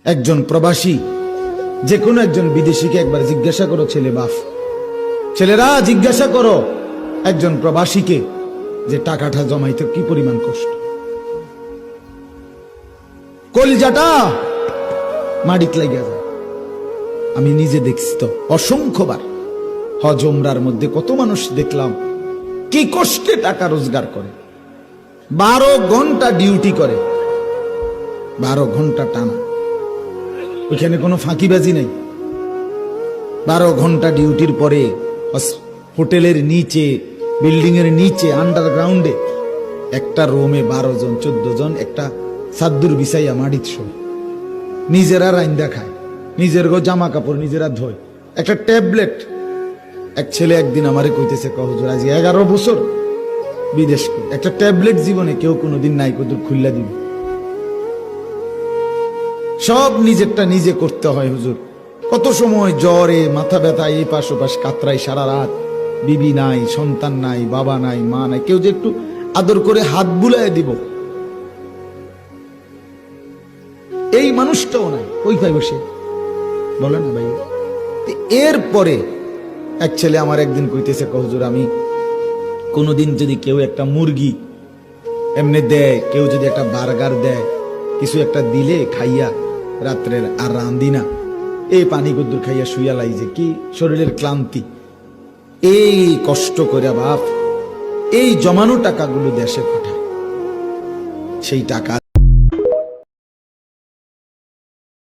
একজন প্রবাসী, যে কোনো একজন বিদেশিকে একবার জিজ্ঞাসা করো, ছেলেরা জিজ্ঞাসা করো একজন প্রবাসীকে যে টাকাটা জমাইতে কি পরিমাণ কষ্ট, কলিজাটা মাটিতে লাগিয়া যায়। আমি নিজে দেখছি তো অসংখ্যবার হজ উমরার মধ্যে কত মানুষ দেখলাম কি কষ্টে টাকা রোজগার করে, 12 ঘন্টা ডিউটি করে, 12 ঘন্টা টানা, ওইখানে কোনো ফাঁকিবাজি নেই। 12 ঘন্টা ডিউটির পরে হোটেলের নিচে, বিল্ডিং এর নিচে, আন্ডারগ্রাউন্ডে একটা রুমে 12 জন 14 জন একটা সাদ্দুর বিছাইয়া মাটিত শোয়, নিজেরা রাইন্দা খায়, নিজের জামা কাপড় নিজেরা ধোয়, একটা ট্যাবলেট। এক ছেলে একদিন আমারে কইতেছে, হুজুর আজ 11 বছর বিদেশ, একটা ট্যাবলেট জীবনে কেউ কোনোদিন নাই, কদুর খুল্লা দিবে, সব নিজেরটা নিজে করতে হয় হুজুর। কত সময় জ্বরে মাথা ব্যথা, এই পাশ ওপাশ কাতরাই সারা রাত, বিবি নাই, সন্তান নাই, বাবা নাই, মা নাই, কেউ যে একটু আদর করে হাত বুলায় দিব, এই মানুষটাও নাই। কই পাই বসে বলে না ভাই। এরপরে এক ছেলে আমার একদিন কইতেছে, হুজুর আমি কোনোদিন যদি কেউ একটা মুরগি এমনি দেয়, কেউ যদি একটা বার্গার দেয়, কিছু একটা দিলে খাইয়া রাত্রের আর রান্ধি না, এই পানি গদ্দুর খাইয়া শুইয়া লাই, যে কি শরীরের ক্লান্তি, এই কষ্ট করে বাপ এই জমানো টাকাগুলো দেশে পাঠায়, সেই টাকা